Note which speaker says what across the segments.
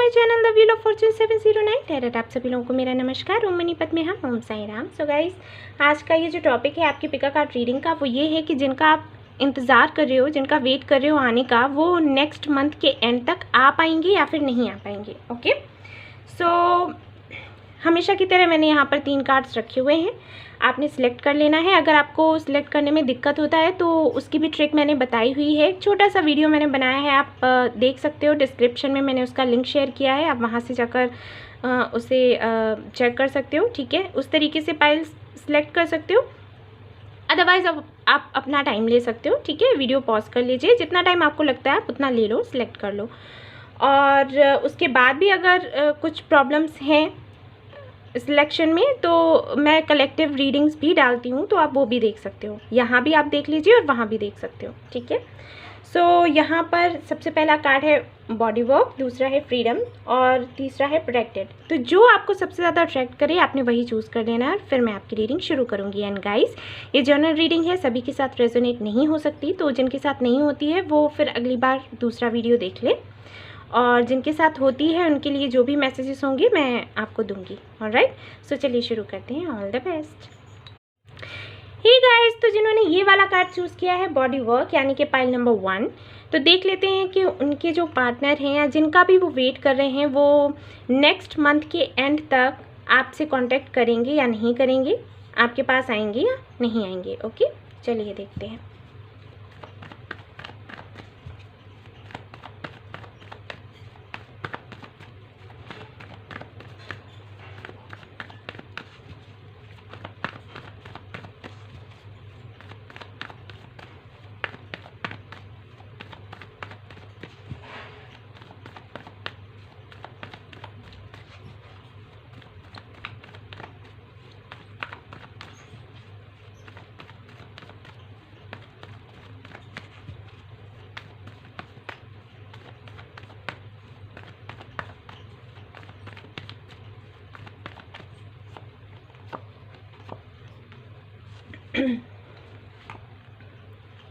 Speaker 1: My channel the wheel of Fortune 709 tarot. आप सभी लोगों को मेरा नमस्कार। ओम मनीपत में हम ओम साई राम। सो गाइस, आज का ये जो टॉपिक है आपकी पिका कार्ड रीडिंग का, वो ये है कि जिनका आप इंतज़ार कर रहे हो, जिनका वेट कर रहे हो आने का, वो नेक्स्ट मंथ के एंड तक आ पाएंगे या फिर नहीं आ पाएंगे। ओके, सो हमेशा की तरह मैंने यहाँ पर 3 कार्ड्स रखे हुए हैं, आपने सिलेक्ट कर लेना है। अगर आपको सिलेक्ट करने में दिक्कत होता है तो उसकी भी ट्रिक मैंने बताई हुई है, एक छोटा सा वीडियो मैंने बनाया है, आप देख सकते हो। डिस्क्रिप्शन में मैंने उसका लिंक शेयर किया है, आप वहाँ से जाकर उसे चेक कर सकते हो। ठीक है, उस तरीके से पाइल सिलेक्ट कर सकते हो। अदरवाइज़ आप अपना टाइम ले सकते हो। ठीक है, वीडियो पॉज कर लीजिए, जितना टाइम आपको लगता है आप उतना ले लो, सिलेक्ट कर लो। और उसके बाद भी अगर कुछ प्रॉब्लम्स हैं सिलेक्शन में, तो मैं कलेक्टिव रीडिंग्स भी डालती हूँ, तो आप वो भी देख सकते हो। यहाँ भी आप देख लीजिए और वहाँ भी देख सकते हो। ठीक है, सो यहाँ पर सबसे पहला कार्ड है बॉडी वर्क, दूसरा है फ्रीडम और तीसरा है प्रोटेक्टेड। तो जो आपको सबसे ज़्यादा अट्रैक्ट करे आपने वही चूज़ कर लेना है, फिर मैं आपकी रीडिंग शुरू करूँगी। एंड गाइस, ये जनरल रीडिंग है, सभी के साथ रेजोनेट नहीं हो सकती, तो जिनके साथ नहीं होती है वो फिर अगली बार दूसरा वीडियो देख ले, और जिनके साथ होती है उनके लिए जो भी मैसेजेस होंगे मैं आपको दूंगी। ऑलराइट, सो चलिए शुरू करते हैं। All the best. Hey guys, तो जिन्होंने ये वाला कार्ड चूज़ किया है बॉडी वर्क यानी कि पाइल नंबर 1, तो देख लेते हैं कि उनके जो पार्टनर हैं या जिनका भी वो वेट कर रहे हैं, वो नेक्स्ट मंथ के एंड तक आपसे कांटेक्ट करेंगे या नहीं करेंगे, आपके पास आएंगे या नहीं आएंगे। ओके, चलिए देखते हैं।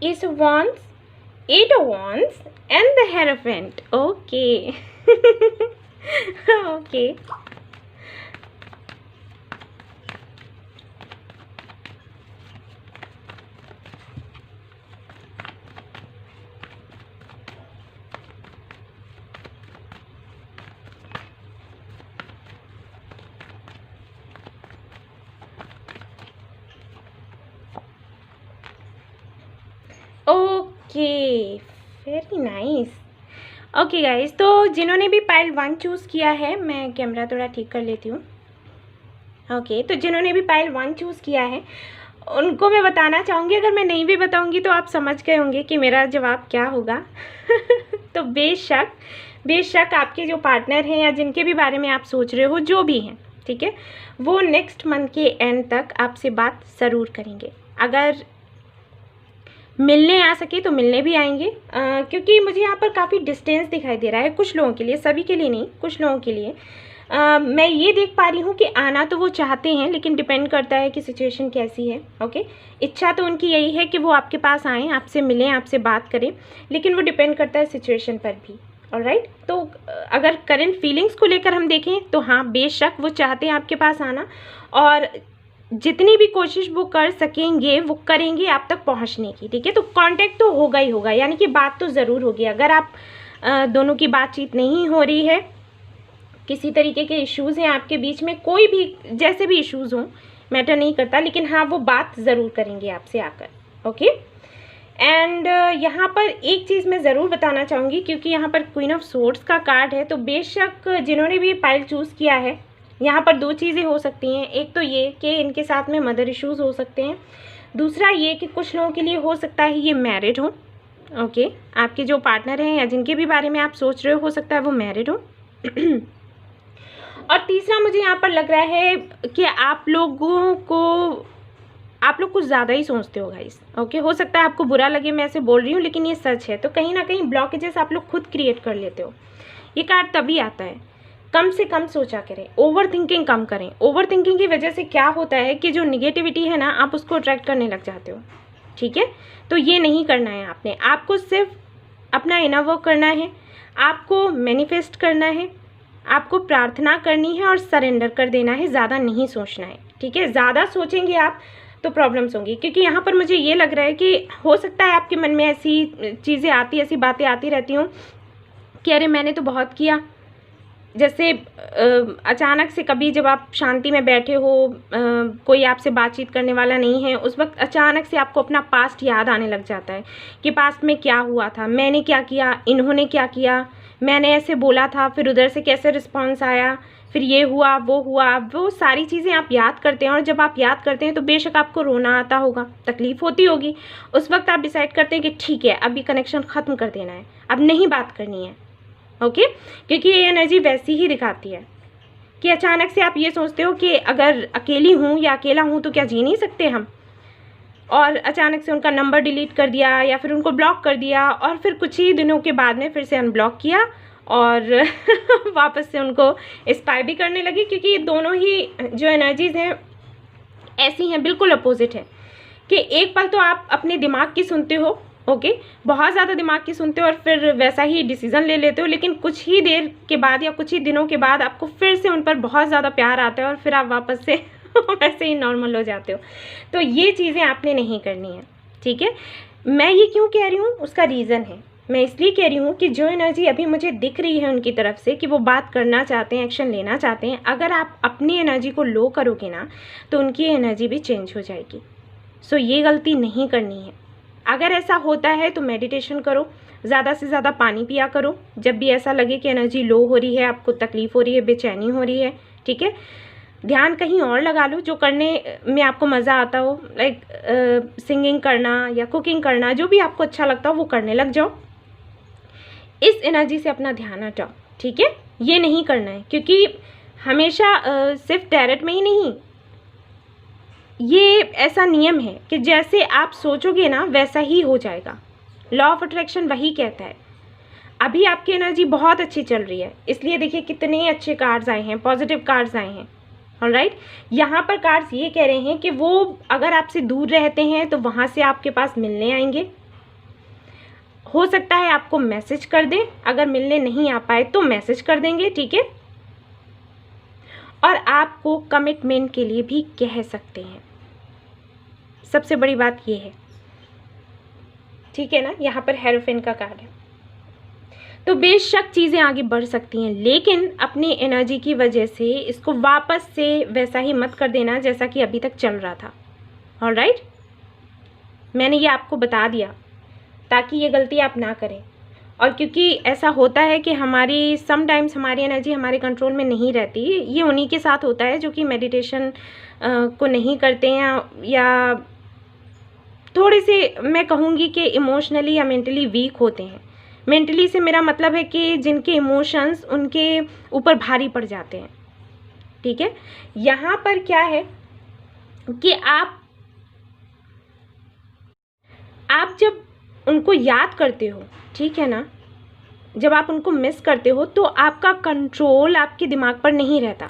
Speaker 1: Ace of Wands, 8 of Wands and the Hierophant. Okay. Okay. Okay, very nice. Okay guys, तो जिन्होंने भी पाइल 1 चूज़ किया है, मैं कैमरा थोड़ा ठीक कर लेती हूँ। ओके, तो जिन्होंने भी पाइल 1 चूज़ किया है उनको मैं बताना चाहूँगी, अगर मैं नहीं भी बताऊँगी तो आप समझ गए होंगे कि मेरा जवाब क्या होगा। तो बेशक आपके जो पार्टनर हैं या जिनके भी बारे में आप सोच रहे हो, जो भी हैं, ठीक है, वो नेक्स्ट मंथ के एंड तक आपसे बात ज़रूर करेंगे। अगर मिलने आ सके तो मिलने भी आएंगे, क्योंकि मुझे यहाँ पर काफ़ी डिस्टेंस दिखाई दे रहा है कुछ लोगों के लिए, सभी के लिए नहीं, कुछ लोगों के लिए। मैं ये देख पा रही हूँ कि आना तो वो चाहते हैं, लेकिन डिपेंड करता है कि सिचुएशन कैसी है। ओके, इच्छा तो उनकी यही है कि वो आपके पास आएँ, आपसे मिलें, आपसे बात करें, लेकिन वो डिपेंड करता है सिचुएशन पर भी। ऑलराइट, तो अगर करंट फीलिंग्स को लेकर हम देखें तो हाँ, बेशक वो चाहते हैं आपके पास आना, और जितनी भी कोशिश वो कर सकेंगे वो करेंगे आप तक पहुंचने की। ठीक है, तो कांटेक्ट तो होगा ही होगा, यानी कि बात तो ज़रूर होगी। अगर आप दोनों की बातचीत नहीं हो रही है, किसी तरीके के इश्यूज़ हैं आपके बीच में, कोई भी जैसे भी इश्यूज़ हों, मैटर नहीं करता, लेकिन हाँ, वो बात ज़रूर करेंगे आपसे आकर। ओके, एंड यहाँ पर एक चीज़ मैं ज़रूर बताना चाहूँगी, क्योंकि यहाँ पर क्वीन ऑफ सोर्ड्स का कार्ड है, तो बेशक जिन्होंने भी पाइल चूज़ किया है, यहाँ पर 2 चीज़ें हो सकती हैं। एक तो ये कि इनके साथ में मदर इश्यूज़ हो सकते हैं, दूसरा ये कि कुछ लोगों के लिए हो सकता है ये मैरिड हो। ओके, आपके जो पार्टनर हैं या जिनके भी बारे में आप सोच रहे हो सकता है वो मैरिड हो। और तीसरा मुझे यहाँ पर लग रहा है कि आप लोग कुछ ज़्यादा ही सोचते हो गाइस। ओके, हो सकता है आपको बुरा लगे मैं ऐसे बोल रही हूँ, लेकिन ये सच है। तो कहीं ना कहीं ब्लॉकेजेस आप लोग खुद क्रिएट कर लेते हो। ये कार्ड तभी आता है, कम से कम सोचा करें, ओवर थिंकिंग कम करें। ओवर थिंकिंग की वजह से क्या होता है कि जो निगेटिविटी है ना, आप उसको अट्रैक्ट करने लग जाते हो। ठीक है, तो ये नहीं करना है आपने, आपको सिर्फ अपना इनर वर्क करना है, आपको मैनिफेस्ट करना है, आपको प्रार्थना करनी है और सरेंडर कर देना है, ज़्यादा नहीं सोचना है, ठीक है। ज़्यादा सोचेंगे आप तो प्रॉब्लम्स होंगी, क्योंकि यहाँ पर मुझे ये लग रहा है कि हो सकता है आपके मन में ऐसी चीज़ें आती, ऐसी बातें आती रहती हूँ कि अरे मैंने तो बहुत किया। जैसे अचानक से कभी जब आप शांति में बैठे हो, कोई आपसे बातचीत करने वाला नहीं है, उस वक्त अचानक से आपको अपना पास्ट याद आने लग जाता है कि पास्ट में क्या हुआ था, मैंने क्या किया, इन्होंने क्या किया, मैंने ऐसे बोला था, फिर उधर से कैसे रिस्पॉन्स आया, फिर ये हुआ, वो सारी चीज़ें आप याद करते हैं। और जब आप याद करते हैं तो बेशक आपको रोना आता होगा, तकलीफ़ होती होगी। उस वक्त आप डिसाइड करते हैं कि ठीक है, अब ये कनेक्शन ख़त्म कर देना है, अब नहीं बात करनी है, ओके। क्योंकि ये एनर्जी वैसी ही दिखाती है कि अचानक से आप ये सोचते हो कि अगर अकेली हूँ या अकेला हूँ तो क्या जी नहीं सकते हम, और अचानक से उनका नंबर डिलीट कर दिया या फिर उनको ब्लॉक कर दिया, और फिर कुछ ही दिनों के बाद में फिर से अनब्लॉक किया और वापस से उनको स्पाई भी करने लगी। क्योंकि ये दोनों ही जो एनर्जीज़ हैं ऐसी हैं, बिल्कुल अपोजिट है। कि एक पल तो आप अपने दिमाग की सुनते हो, ओके, बहुत ज़्यादा दिमाग की सुनते हो और फिर वैसा ही डिसीज़न ले लेते हो, लेकिन कुछ ही देर के बाद या कुछ ही दिनों के बाद आपको फिर से उन पर बहुत ज़्यादा प्यार आता है और फिर आप वापस से वैसे ही नॉर्मल हो जाते हो। तो ये चीज़ें आपने नहीं करनी है, ठीक है। मैं ये क्यों कह रही हूँ, उसका रीज़न है। मैं इसलिए कह रही हूँ कि जो एनर्जी अभी मुझे दिख रही है उनकी तरफ से कि वो बात करना चाहते हैं, एक्शन लेना चाहते हैं, अगर आप अपनी एनर्जी को लो करोगे ना तो उनकी एनर्जी भी चेंज हो जाएगी। सो ये गलती नहीं करनी है। अगर ऐसा होता है तो मेडिटेशन करो, ज़्यादा से ज़्यादा पानी पिया करो। जब भी ऐसा लगे कि एनर्जी लो हो रही है, आपको तकलीफ़ हो रही है, बेचैनी हो रही है, ठीक है, ध्यान कहीं और लगा लो जो करने में आपको मज़ा आता हो, लाइक सिंगिंग करना या कुकिंग करना, जो भी आपको अच्छा लगता हो वो करने लग जाओ। इस एनर्जी से अपना ध्यान हटाओ, ठीक है। ये नहीं करना है, क्योंकि हमेशा सिर्फ टैरेट में ही नहीं, ये ऐसा नियम है कि जैसे आप सोचोगे ना वैसा ही हो जाएगा। लॉ ऑफ अट्रैक्शन वही कहता है। अभी आपकी एनर्जी बहुत अच्छी चल रही है, इसलिए देखिए कितने अच्छे कार्ड्स आए हैं, पॉजिटिव कार्ड्स आए हैं, ऑलराइट। यहाँ पर कार्ड्स ये कह रहे हैं कि वो अगर आपसे दूर रहते हैं तो वहाँ से आपके पास मिलने आएंगे। हो सकता है आपको मैसेज कर दें, अगर मिलने नहीं आ पाए तो मैसेज कर देंगे, ठीक है। और आपको कमिटमेंट के लिए भी कह सकते हैं, सबसे बड़ी बात ये है, ठीक है ना। यहाँ पर हेरोफिन का कार्ड है। तो बेशक चीज़ें आगे बढ़ सकती हैं, लेकिन अपनी एनर्जी की वजह से इसको वापस से वैसा ही मत कर देना जैसा कि अभी तक चल रहा था, ऑलराइट। मैंने ये आपको बता दिया ताकि ये गलती आप ना करें। और क्योंकि ऐसा होता है कि हमारी समटाइम्स हमारी एनर्जी हमारे कंट्रोल में नहीं रहती, ये उन्हीं के साथ होता है जो कि मेडिटेशन को नहीं करते हैं या थोड़े से, मैं कहूँगी कि इमोशनली या मेंटली वीक होते हैं। मेंटली से मेरा मतलब है कि जिनके इमोशंस उनके ऊपर भारी पड़ जाते हैं, ठीक है। यहाँ पर क्या है कि आप जब उनको याद करते हो, ठीक है ना, जब आप उनको मिस करते हो तो आपका कंट्रोल आपके दिमाग पर नहीं रहता।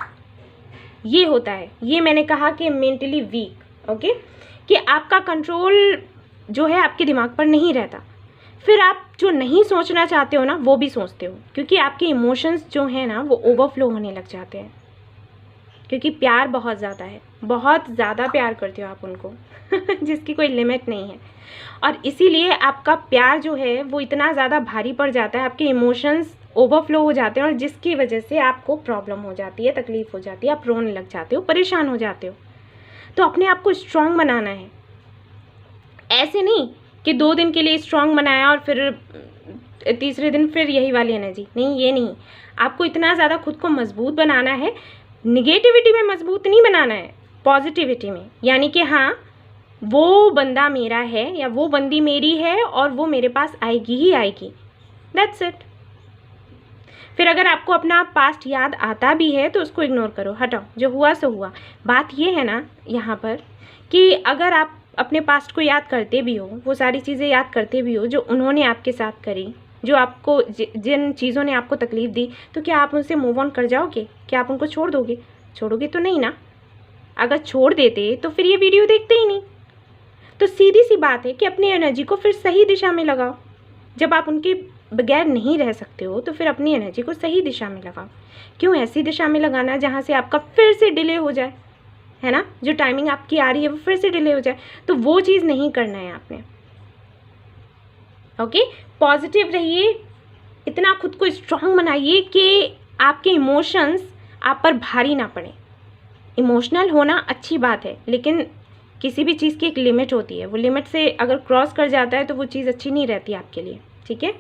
Speaker 1: ये होता है, ये मैंने कहा कि मेंटली वीक, ओके, कि आपका कंट्रोल जो है आपके दिमाग पर नहीं रहता। फिर आप जो नहीं सोचना चाहते हो ना वो भी सोचते हो, क्योंकि आपके इमोशंस जो हैं ना वो ओवरफ्लो होने लग जाते हैं, क्योंकि प्यार बहुत ज़्यादा है, बहुत ज़्यादा प्यार करते हो आप उनको जिसकी कोई लिमिट नहीं है। और इसीलिए आपका प्यार जो है वो इतना ज़्यादा भारी पड़ जाता है, आपके इमोशंस ओवरफ्लो हो जाते हैं और जिसकी वजह से आपको प्रॉब्लम हो जाती है, तकलीफ़ हो जाती है, आप रोने लग जाते हो, परेशान हो जाते हो। तो अपने आप को स्ट्रॉन्ग बनाना है। ऐसे नहीं कि 2 दिन के लिए स्ट्रॉन्ग बनाया और फिर तीसरे दिन फिर यही वाली एनर्जी, नहीं, ये नहीं। आपको इतना ज़्यादा खुद को मजबूत बनाना है, निगेटिविटी में मजबूत नहीं बनाना है, पॉजिटिविटी में। यानी कि हाँ, वो बंदा मेरा है या वो बंदी मेरी है और वो मेरे पास आएगी ही आएगी, दैट्स इट। फिर अगर आपको अपना पास्ट याद आता भी है तो उसको इग्नोर करो, हटाओ, जो हुआ सो हुआ। बात ये है ना यहाँ पर कि अगर आप अपने पास्ट को याद करते भी हो, वो सारी चीज़ें याद करते भी हो जो उन्होंने आपके साथ करी, जो आपको जिन चीज़ों ने आपको तकलीफ़ दी, तो क्या आप उनसे मूव ऑन कर जाओगे? क्या आप उनको छोड़ दोगे? छोड़ोगे तो नहीं ना। अगर छोड़ देते तो फिर ये वीडियो देखते ही नहीं। तो सीधी सी बात है कि अपनी एनर्जी को फिर सही दिशा में लगाओ। जब आप उनके बगैर नहीं रह सकते हो तो फिर अपनी एनर्जी को सही दिशा में लगाओ। क्यों ऐसी दिशा में लगाना जहाँ से आपका फिर से डिले हो जाए, है ना, जो टाइमिंग आपकी आ रही है वो फिर से डिले हो जाए, तो वो चीज़ नहीं करना है आपने। ओके, पॉजिटिव रहिए, इतना खुद को स्ट्रांग बनाइए कि आपके इमोशंस आप पर भारी ना पड़े। इमोशनल होना अच्छी बात है, लेकिन किसी भी चीज़ की एक लिमिट होती है, वो लिमिट से अगर क्रॉस कर जाता है तो वो चीज़ अच्छी नहीं रहती आपके लिए, ठीक है।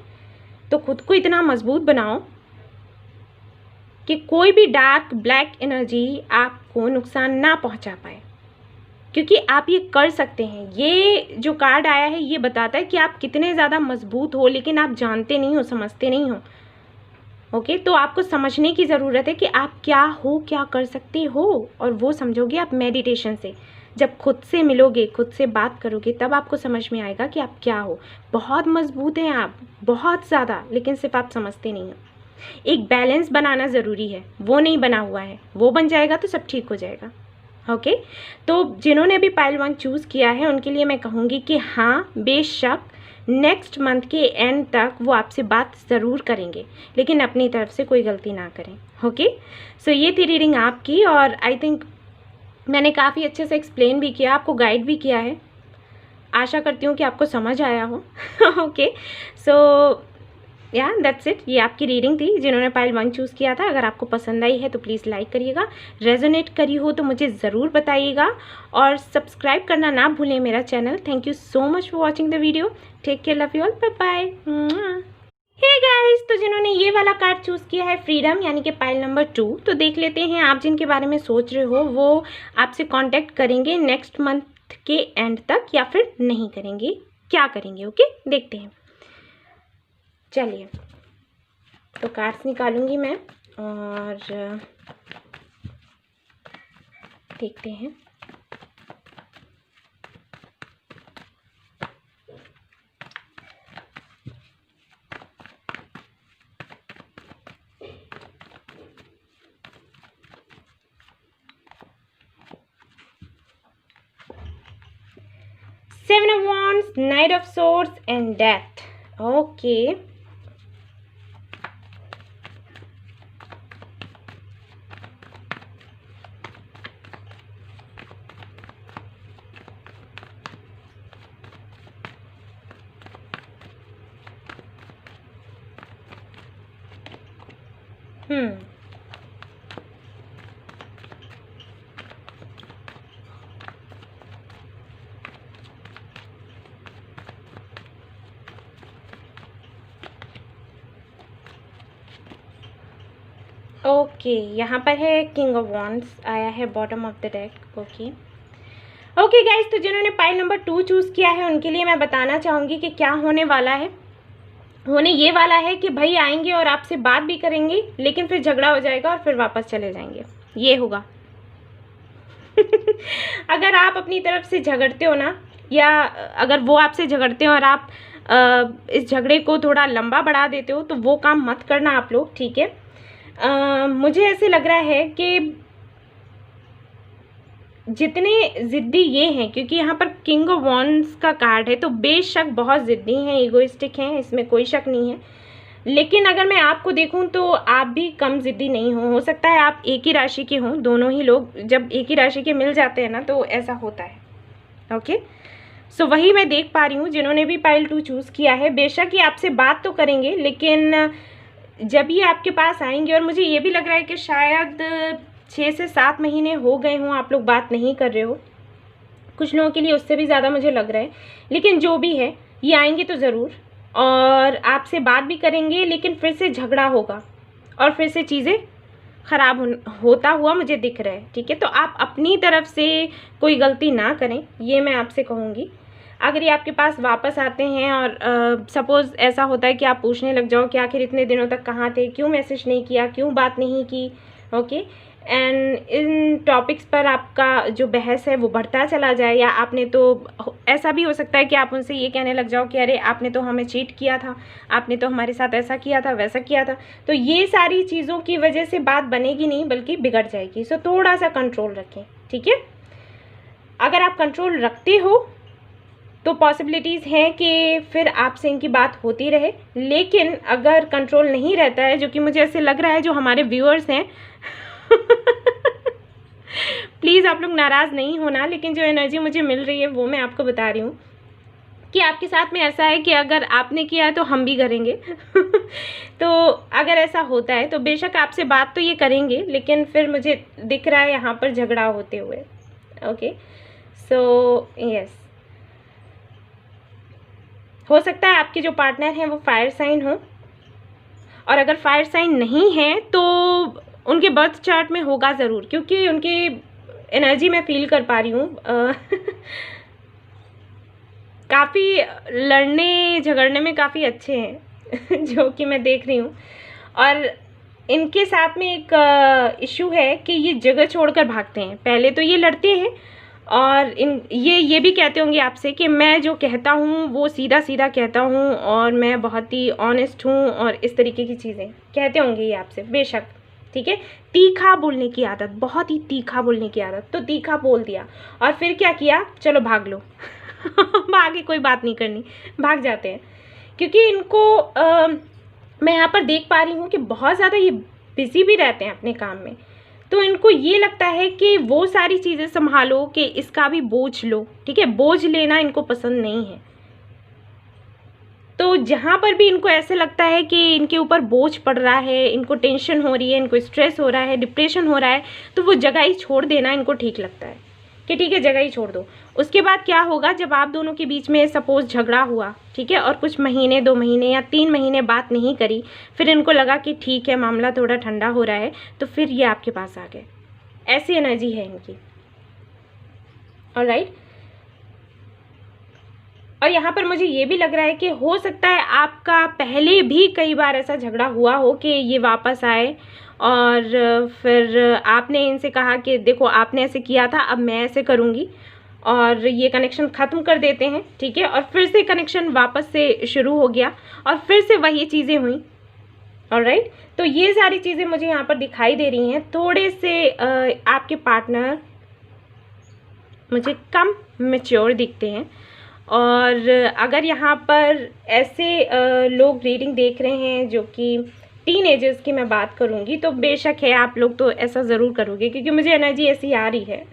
Speaker 1: तो खुद को इतना मजबूत बनाओ कि कोई भी डार्क ब्लैक एनर्जी आपको नुकसान ना पहुंचा पाए, क्योंकि आप ये कर सकते हैं। ये जो कार्ड आया है ये बताता है कि आप कितने ज़्यादा मजबूत हो, लेकिन आप जानते नहीं हो, समझते नहीं हो। ओके, तो आपको समझने की ज़रूरत है कि आप क्या हो, क्या कर सकते हो, और वो समझोगे आप मेडिटेशन से। जब खुद से मिलोगे, खुद से बात करोगे, तब आपको समझ में आएगा कि आप क्या हो। बहुत मजबूत हैं आप, बहुत ज़्यादा, लेकिन सिर्फ आप समझते नहीं हो। एक बैलेंस बनाना ज़रूरी है, वो नहीं बना हुआ है, वो बन जाएगा तो सब ठीक हो जाएगा। ओके, तो जिन्होंने भी पाइल 1 चूज़ किया है उनके लिए मैं कहूँगी कि हाँ, बेशक नेक्स्ट मंथ के एंड तक वो आपसे बात ज़रूर करेंगे, लेकिन अपनी तरफ से कोई गलती ना करें। ओके, सो ये थी रीडिंग आपकी, और आई थिंक मैंने काफ़ी अच्छे से एक्सप्लेन भी किया, आपको गाइड भी किया है। आशा करती हूँ कि आपको समझ आया हो। ओके, सो या दैट्स इट, ये आपकी रीडिंग थी जिन्होंने पाइल 1 चूज़ किया था। अगर आपको पसंद आई है तो प्लीज़ लाइक करिएगा, रेजोनेट करी हो तो मुझे ज़रूर बताइएगा, और सब्सक्राइब करना ना भूलें मेरा channel. Thank you so much for watching the video. Take care, love you all, bye bye. Hey guys, तो जिन्होंने ये वाला कार्ड चूज़ किया है फ्रीडम, यानी कि पाइल नंबर 2, तो देख लेते हैं आप जिनके बारे में सोच रहे हो वो आपसे कांटेक्ट करेंगे नेक्स्ट मंथ के एंड तक या फिर नहीं करेंगे, क्या करेंगे। ओके, देखते हैं। चलिए, तो कार्ड्स निकालूंगी मैं और देखते हैं। Seven of Wands, Knight of Swords and Death. Okay. Okay, यहाँ पर है किंग ऑफ वॉन्ड्स आया है bottom of the deck. Okay guys, तो जिन्होंने पाइल नंबर 2 चूज़ किया है उनके लिए मैं बताना चाहूँगी कि क्या होने वाला है। होने ये वाला है कि भाई आएंगे और आपसे बात भी करेंगे, लेकिन फिर झगड़ा हो जाएगा और फिर वापस चले जाएंगे, ये होगा। अगर आप अपनी तरफ से झगड़ते हो ना, या अगर वो आपसे झगड़ते हो और आप इस झगड़े को थोड़ा लंबा बढ़ा देते हो, तो वो काम मत करना आप लोग, ठीक है। मुझे ऐसे लग रहा है कि जितने ज़िद्दी ये हैं, क्योंकि यहाँ पर किंग ऑफ वॉन्ड्स का कार्ड है, तो बेशक बहुत ज़िद्दी हैं, ईगोइस्टिक हैं, इसमें कोई शक नहीं है। लेकिन अगर मैं आपको देखूं तो आप भी कम ज़िद्दी नहीं हो सकता है आप एक ही राशि के हों। दोनों ही लोग जब एक ही राशि के मिल जाते हैं ना, तो ऐसा होता है। ओके, सो वही मैं देख पा रही हूँ। जिन्होंने भी पाइल 2 चूज़ किया है, बेशक ये आपसे बात तो करेंगे, लेकिन जब ये आपके पास आएंगे, और मुझे ये भी लग रहा है कि शायद 6 से 7 महीने हो गए हों आप लोग बात नहीं कर रहे हो, कुछ लोगों के लिए उससे भी ज़्यादा मुझे लग रहा है। लेकिन जो भी है, ये आएंगे तो ज़रूर और आपसे बात भी करेंगे, लेकिन फिर से झगड़ा होगा और फिर से चीज़ें ख़राब होता हुआ मुझे दिख रहा है, ठीक है। तो आप अपनी तरफ से कोई गलती ना करें, ये मैं आपसे कहूँगी। अगर ये आपके पास वापस आते हैं और सपोज़ ऐसा होता है कि आप पूछने लग जाओ कि आखिर इतने दिनों तक कहाँ थे, क्यों मैसेज नहीं किया, क्यों बात नहीं की, ओके, एंड इन टॉपिक्स पर आपका जो बहस है वो बढ़ता चला जाए, या आपने तो ऐसा भी हो सकता है कि आप उनसे ये कहने लग जाओ कि अरे आपने तो हमें चीट किया था, आपने तो हमारे साथ ऐसा किया था, वैसा किया था। तो ये सारी चीज़ों की वजह से बात बनेगी नहीं, बल्कि बिगड़ जाएगी। सो थोड़ा सा कंट्रोल रखें, ठीक है। अगर आप कंट्रोल रखते हो तो पॉसिबिलिटीज़ हैं कि फिर आपसे इनकी बात होती रहे, लेकिन अगर कंट्रोल नहीं रहता है, जो कि मुझे ऐसे लग रहा है, जो हमारे व्यूअर्स हैं प्लीज़ आप लोग नाराज़ नहीं होना, लेकिन जो एनर्जी मुझे मिल रही है वो मैं आपको बता रही हूँ कि आपके साथ में ऐसा है कि अगर आपने किया है तो हम भी करेंगे तो अगर ऐसा होता है तो बेशक आपसे बात तो ये करेंगे, लेकिन फिर मुझे दिख रहा है यहाँ पर झगड़ा होते हुए। ओके, सो यस, हो सकता है आपके जो पार्टनर हैं वो फायर साइन हो, और अगर फायर साइन नहीं है तो उनके बर्थ चार्ट में होगा ज़रूर, क्योंकि उनकी एनर्जी मैं फील कर पा रही हूँ काफ़ी लड़ने झगड़ने में काफ़ी अच्छे हैं जो कि मैं देख रही हूँ। और इनके साथ में एक इशू है कि ये जगह छोड़कर भागते हैं। पहले तो ये लड़ते हैं और ये भी कहते होंगे आपसे कि मैं जो कहता हूँ वो सीधा सीधा कहता हूँ और मैं बहुत ही ऑनेस्ट हूँ, और इस तरीके की चीज़ें कहते होंगे ये आपसे, बेशक, ठीक है। तीखा बोलने की आदत, बहुत ही तीखा बोलने की आदत, तो तीखा बोल दिया और फिर क्या किया, चलो भाग लो आगे कोई बात नहीं करनी, भाग जाते हैं। क्योंकि इनको मैं यहाँ पर देख पा रही हूँ कि बहुत ज़्यादा ये बिजी भी रहते हैं अपने काम में, तो इनको ये लगता है कि वो सारी चीज़ें संभालो कि इसका भी बोझ लो, ठीक है। बोझ लेना इनको पसंद नहीं है, तो जहाँ पर भी इनको ऐसे लगता है कि इनके ऊपर बोझ पड़ रहा है, इनको टेंशन हो रही है, इनको स्ट्रेस हो रहा है, डिप्रेशन हो रहा है, तो वो जगह ही छोड़ देना इनको ठीक लगता है कि ठीक है जगह ही छोड़ दो। उसके बाद क्या होगा, जब आप दोनों के बीच में सपोज़ झगड़ा हुआ, ठीक है, और कुछ महीने 2 महीने या 3 महीने बात नहीं करी, फिर इनको लगा कि ठीक है मामला थोड़ा ठंडा हो रहा है, तो फिर ये आपके पास आ गए। ऐसी एनर्जी है इनकी, ऑलराइट। और यहाँ पर मुझे ये भी लग रहा है कि हो सकता है आपका पहले भी कई बार ऐसा झगड़ा हुआ हो कि ये वापस आए और फिर आपने इनसे कहा कि देखो आपने ऐसे किया था, अब मैं ऐसे करूँगी, और ये कनेक्शन ख़त्म कर देते हैं, ठीक है। और फिर से कनेक्शन वापस से शुरू हो गया और फिर से वही चीज़ें हुई, ऑलराइट। तो ये सारी चीज़ें मुझे यहाँ पर दिखाई दे रही हैं। थोड़े से आपके पार्टनर मुझे कम मैच्योर दिखते हैं, और अगर यहाँ पर ऐसे लोग रीडिंग देख रहे हैं जो कि टीनेजर्स की मैं बात करूँगी, तो बेशक है आप लोग तो ऐसा ज़रूर करोगे, क्योंकि मुझे एनर्जी ऐसी आ रही है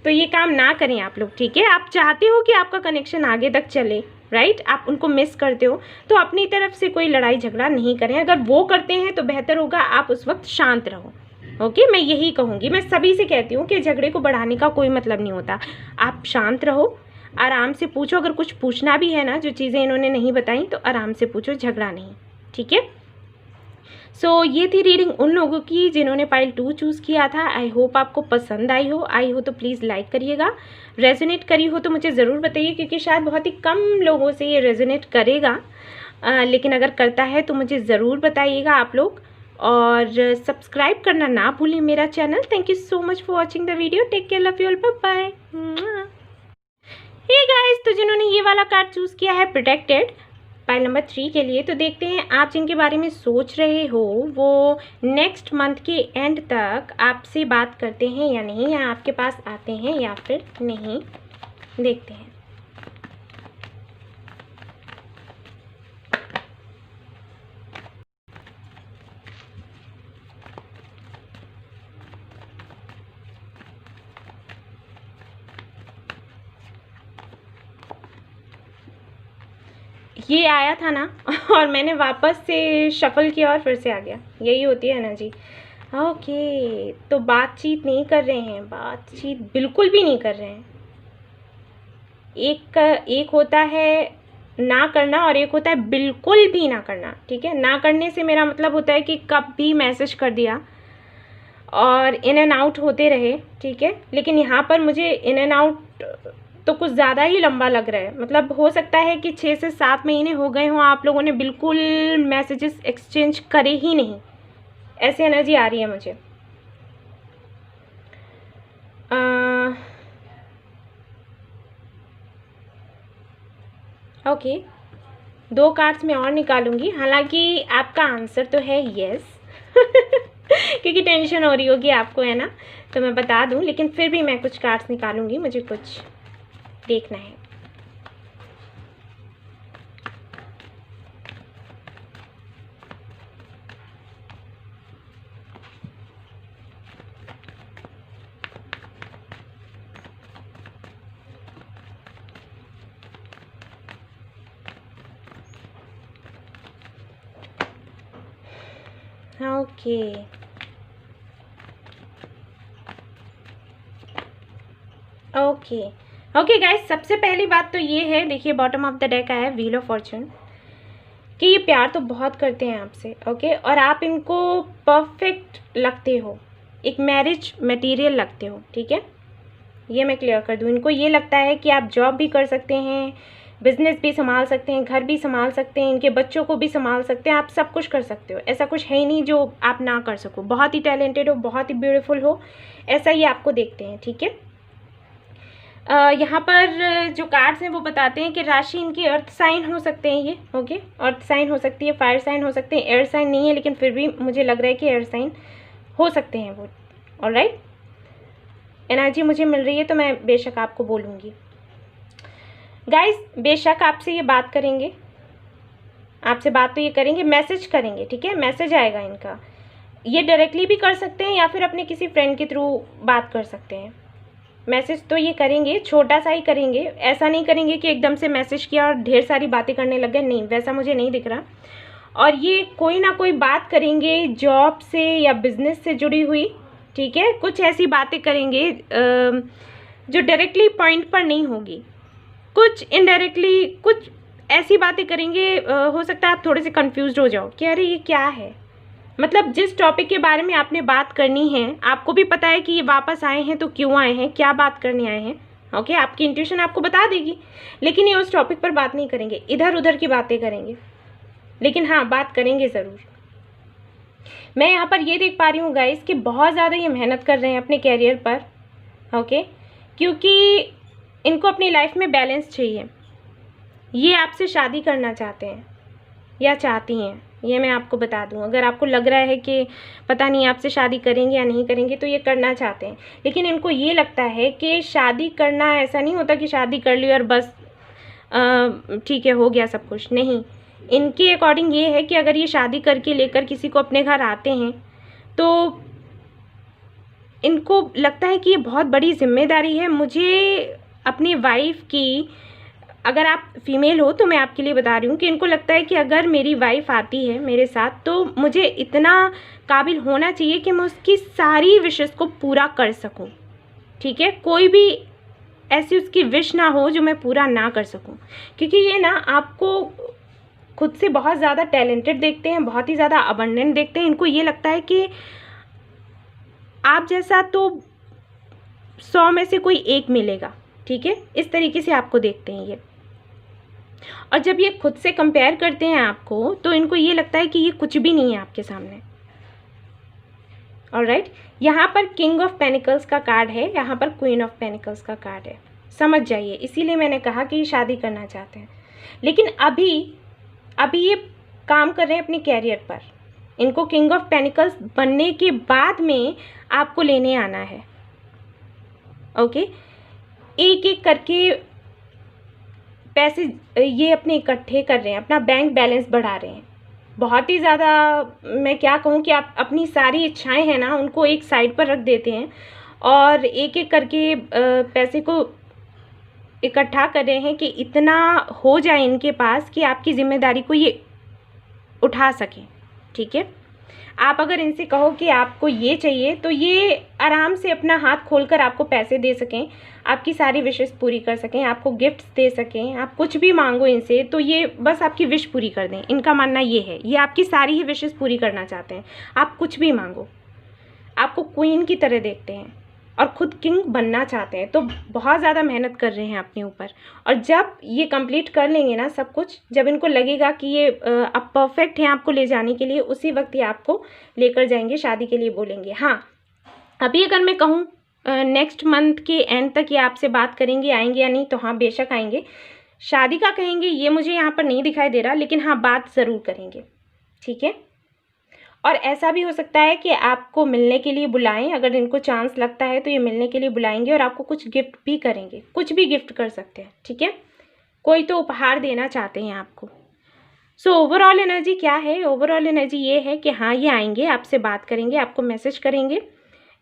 Speaker 1: तो ये काम ना करें आप लोग, ठीक है। आप चाहते हो कि आपका कनेक्शन आगे तक चले, राइट, आप उनको मिस करते हो, तो अपनी तरफ से कोई लड़ाई झगड़ा नहीं करें। अगर वो करते हैं तो बेहतर होगा आप उस वक्त शांत रहो, ओके। मैं यही कहूँगी, मैं सभी से कहती हूँ कि झगड़े को बढ़ाने का कोई मतलब नहीं होता। आप शांत रहो, आराम से पूछो, अगर कुछ पूछना भी है ना, जो चीज़ें इन्होंने नहीं बताई, तो आराम से पूछो, झगड़ा नहीं, ठीक है। सो ये थी रीडिंग उन लोगों की जिन्होंने पाइल 2 चूज़ किया था। आई होप आपको पसंद आई हो तो प्लीज़ लाइक करिएगा। रेजोनेट करी हो तो मुझे ज़रूर बताइए, क्योंकि शायद बहुत ही कम लोगों से ये रेजोनेट करेगा, लेकिन अगर करता है तो मुझे ज़रूर बताइएगा आप लोग, और सब्सक्राइब करना ना भूलें मेरा channel. Thank you so much for watching the video. Take care, love you all, bye bye. Hey guys, तो जिन्होंने ये वाला कार्ड चूज़ किया है प्रोटेक्टेड पाइल नंबर 3 के लिए, तो देखते हैं आप जिनके बारे में सोच रहे हो वो नेक्स्ट मंथ के एंड तक आपसे बात करते हैं या नहीं, या आपके पास आते हैं या फिर नहीं, देखते हैं। ये आया था ना और मैंने वापस से शफल किया और फिर से आ गया, यही होती है एनर्जी। ओके, तो बातचीत नहीं कर रहे हैं, बातचीत बिल्कुल भी नहीं कर रहे हैं। एक होता है ना करना और एक होता है बिल्कुल भी ना करना, ठीक है। ना करने से मेरा मतलब होता है कि कब भी मैसेज कर दिया और इन एंड आउट होते रहे, ठीक है। लेकिन यहाँ पर मुझे इन एंड आउट तो कुछ ज़्यादा ही लंबा लग रहा है, मतलब हो सकता है कि 6 से 7 महीने हो गए हों आप लोगों ने बिल्कुल मैसेजेस एक्सचेंज करे ही नहीं, ऐसी एनर्जी आ रही है मुझे। ओके, 2 कार्ड्स मैं और निकालूंगी, हालांकि आपका आंसर तो है यस क्योंकि टेंशन हो रही होगी आपको, है ना, तो मैं बता दूं, लेकिन फिर भी मैं कुछ कार्ड्स निकालूंगी, मुझे कुछ देखना है। ओके ओके ओके गाइस, सबसे पहली बात तो ये है, देखिए बॉटम ऑफ द डेक आया है व्हील ऑफ फॉर्चून, कि ये प्यार तो बहुत करते हैं आपसे, ओके, और आप इनको परफेक्ट लगते हो, एक मैरिज मटेरियल लगते हो, ठीक है, ये मैं क्लियर कर दूँ। इनको ये लगता है कि आप जॉब भी कर सकते हैं, बिजनेस भी संभाल सकते हैं, घर भी संभाल सकते हैं, इनके बच्चों को भी संभाल सकते हैं, आप सब कुछ कर सकते हो, ऐसा कुछ है ही नहीं जो आप ना कर सको। बहुत ही टैलेंटेड हो, बहुत ही ब्यूटीफुल हो, ऐसा ही आपको देखते हैं, ठीक है। यहाँ पर जो कार्ड्स हैं वो बताते हैं कि राशि इनकी अर्थ साइन हो सकते हैं, ये ओके, अर्थ साइन हो सकती है, फायर साइन हो सकते हैं, एयर साइन नहीं है, लेकिन फिर भी मुझे लग रहा है कि एयर साइन हो सकते हैं वो। ऑलराइट, एनर्जी मुझे मिल रही है तो मैं बेशक आपको बोलूँगी। गाइस बेशक आपसे ये बात करेंगे, आपसे बात तो ये करेंगे, मैसेज करेंगे, ठीक है, मैसेज आएगा इनका, ये डायरेक्टली भी कर सकते हैं या फिर अपने किसी फ्रेंड के थ्रू बात कर सकते हैं। मैसेज तो ये करेंगे, छोटा सा ही करेंगे, ऐसा नहीं करेंगे कि एकदम से मैसेज किया और ढेर सारी बातें करने लग गए, नहीं, वैसा मुझे नहीं दिख रहा। और ये कोई ना कोई बात करेंगे जॉब से या बिजनेस से जुड़ी हुई, ठीक है, कुछ ऐसी बातें करेंगे जो डायरेक्टली पॉइंट पर नहीं होगी, कुछ इनडायरेक्टली कुछ ऐसी बातें करेंगे, हो सकता है आप थोड़े से कंफ्यूज हो जाओ कि अरे ये क्या है, मतलब जिस टॉपिक के बारे में आपने बात करनी है, आपको भी पता है कि ये वापस आए हैं तो क्यों आए हैं, क्या बात करने आए हैं, ओके, आपकी इंट्यूशन आपको बता देगी, लेकिन ये उस टॉपिक पर बात नहीं करेंगे, इधर उधर की बातें करेंगे, लेकिन हाँ बात करेंगे ज़रूर। मैं यहाँ पर ये देख पा रही हूँ गाइस कि बहुत ज़्यादा ये मेहनत कर रहे हैं अपने कैरियर पर, ओके, क्योंकि इनको अपनी लाइफ में बैलेंस चाहिए, ये आपसे शादी करना चाहते हैं या चाहती हैं, ये मैं आपको बता दूं। अगर आपको लग रहा है कि पता नहीं आपसे शादी करेंगे या नहीं करेंगे, तो ये करना चाहते हैं, लेकिन इनको ये लगता है कि शादी करना ऐसा नहीं होता कि शादी कर ली और बस ठीक है हो गया सब कुछ, नहीं, इनके अकॉर्डिंग ये है कि अगर ये शादी करके लेकर किसी को अपने घर आते हैं तो इनको लगता है कि ये बहुत बड़ी जिम्मेदारी है, मुझे अपनी वाइफ की, अगर आप फीमेल हो तो मैं आपके लिए बता रही हूँ कि इनको लगता है कि अगर मेरी वाइफ आती है मेरे साथ तो मुझे इतना काबिल होना चाहिए कि मैं उसकी सारी विशेस को पूरा कर सकूँ, ठीक है, कोई भी ऐसी उसकी विश ना हो जो मैं पूरा ना कर सकूँ, क्योंकि ये ना आपको खुद से बहुत ज़्यादा टैलेंटेड देखते हैं, बहुत ही ज़्यादा अबंडेंट देखते हैं, इनको ये लगता है कि आप जैसा तो 100 में से कोई एक मिलेगा, ठीक है, इस तरीके से आपको देखते हैं ये। और जब ये खुद से कंपेयर करते हैं आपको तो इनको ये लगता है कि ये कुछ भी नहीं है आपके सामने। ऑलराइट, यहाँ पर किंग ऑफ पेनिकल्स का कार्ड है, यहाँ पर क्वीन ऑफ पेनिकल्स का कार्ड है, समझ जाइए, इसीलिए मैंने कहा कि ये शादी करना चाहते हैं, लेकिन अभी ये काम कर रहे हैं अपने कैरियर पर, इनको किंग ऑफ पेनिकल्स बनने के बाद में आपको लेने आना है, ओके, एक एक करके पैसे ये अपने इकट्ठे कर रहे हैं, अपना बैंक बैलेंस बढ़ा रहे हैं, बहुत ही ज़्यादा, मैं क्या कहूँ कि आप अपनी सारी इच्छाएं हैं ना उनको एक साइड पर रख देते हैं और एक एक करके पैसे को इकट्ठा कर रहे हैं कि इतना हो जाए इनके पास कि आपकी जिम्मेदारी को ये उठा सकें, ठीक है। आप अगर इनसे कहो कि आपको ये चाहिए तो ये आराम से अपना हाथ खोलकर आपको पैसे दे सकें, आपकी सारी विशेस पूरी कर सकें, आपको गिफ्ट्स दे सकें, आप कुछ भी मांगो इनसे तो ये बस आपकी विश पूरी कर दें, इनका मानना ये है, ये आपकी सारी ही विशेस पूरी करना चाहते हैं, आप कुछ भी मांगो, आपको क्वीन की तरह देखते हैं और खुद किंग बनना चाहते हैं, तो बहुत ज़्यादा मेहनत कर रहे हैं अपने ऊपर। और जब ये कंप्लीट कर लेंगे ना सब कुछ, जब इनको लगेगा कि ये अब परफेक्ट हैं आपको ले जाने के लिए, उसी वक्त ये आपको लेकर जाएंगे, शादी के लिए बोलेंगे। हाँ, अभी अगर मैं कहूँ नेक्स्ट मंथ के एंड तक ये आपसे बात करेंगे, आएंगे या नहीं, तो हाँ बेशक आएंगे। शादी का कहेंगे ये मुझे यहाँ पर नहीं दिखाई दे रहा, लेकिन हाँ बात ज़रूर करेंगे, ठीक है। और ऐसा भी हो सकता है कि आपको मिलने के लिए बुलाएं, अगर इनको चांस लगता है तो ये मिलने के लिए बुलाएंगे और आपको कुछ गिफ्ट भी करेंगे, कुछ भी गिफ्ट कर सकते हैं, ठीक है, कोई तो उपहार देना चाहते हैं आपको। सो ओवरऑल एनर्जी क्या है? ओवरऑल एनर्जी ये है कि हाँ ये आएंगे, आपसे बात करेंगे, आपको मैसेज करेंगे,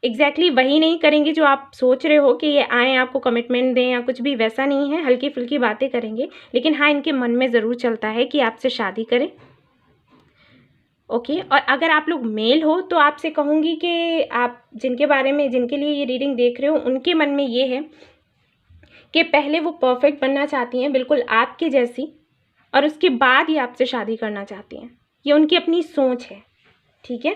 Speaker 1: एग्जैक्टली वही नहीं करेंगे जो आप सोच रहे हो कि ये आएँ आपको कमिटमेंट दें या कुछ भी, वैसा नहीं है, हल्की फुल्की बातें करेंगे, लेकिन हाँ इनके मन में ज़रूर चलता है कि आपसे शादी करें। ओके। और अगर आप लोग मेल हो तो आपसे कहूँगी कि आप जिनके लिए ये रीडिंग देख रहे हो, उनके मन में ये है कि पहले वो परफेक्ट बनना चाहती हैं, बिल्कुल आपके जैसी, और उसके बाद ही आपसे शादी करना चाहती हैं। ये उनकी अपनी सोच है, ठीक है।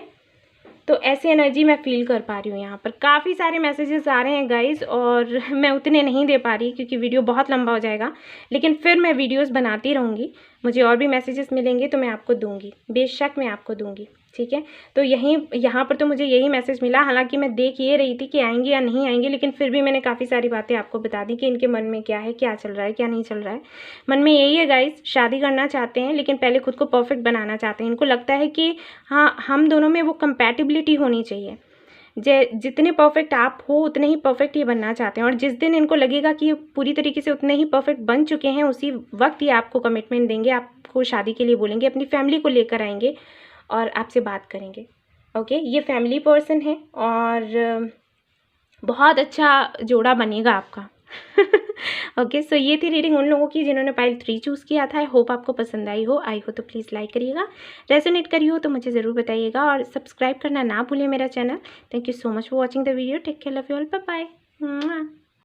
Speaker 1: तो ऐसी एनर्जी मैं फ़ील कर पा रही हूँ यहाँ पर। काफ़ी सारे मैसेजेस आ रहे हैं गाइज़, और मैं उतने नहीं दे पा रही क्योंकि वीडियो बहुत लंबा हो जाएगा, लेकिन फिर मैं वीडियोस बनाती रहूँगी। मुझे और भी मैसेजेस मिलेंगे तो मैं आपको दूँगी, बेशक मैं आपको दूँगी, ठीक है। तो यहाँ पर तो मुझे यही मैसेज मिला, हालांकि मैं देख ये रही थी कि आएंगे या नहीं आएंगे, लेकिन फिर भी मैंने काफ़ी सारी बातें आपको बता दी कि इनके मन में क्या है, क्या चल रहा है, क्या नहीं चल रहा है। मन में यही है गाइस, शादी करना चाहते हैं लेकिन पहले खुद को परफेक्ट बनाना चाहते हैं। इनको लगता है कि हाँ, हम दोनों में वो कंपैटिबिलिटी होनी चाहिए। जितने परफेक्ट आप हो उतने ही परफेक्ट ये बनना चाहते हैं, और जिस दिन इनको लगेगा कि ये पूरी तरीके से उतने ही परफेक्ट बन चुके हैं, उसी वक्त ये आपको कमिटमेंट देंगे, आपको शादी के लिए बोलेंगे, अपनी फैमिली को लेकर आएंगे और आपसे बात करेंगे। ओके, ये फैमिली पर्सन है और बहुत अच्छा जोड़ा बनेगा आपका। ओके, सो ये थी रीडिंग उन लोगों की जिन्होंने पाइल 3 चूज़ किया था। आई होप आपको पसंद आई हो तो प्लीज़ लाइक करिएगा, रेजोनेट करी हो तो मुझे ज़रूर बताइएगा, और सब्सक्राइब करना ना भूलें मेरा channel. Thank you so much for watching the video. Take care, love you all, bye bye.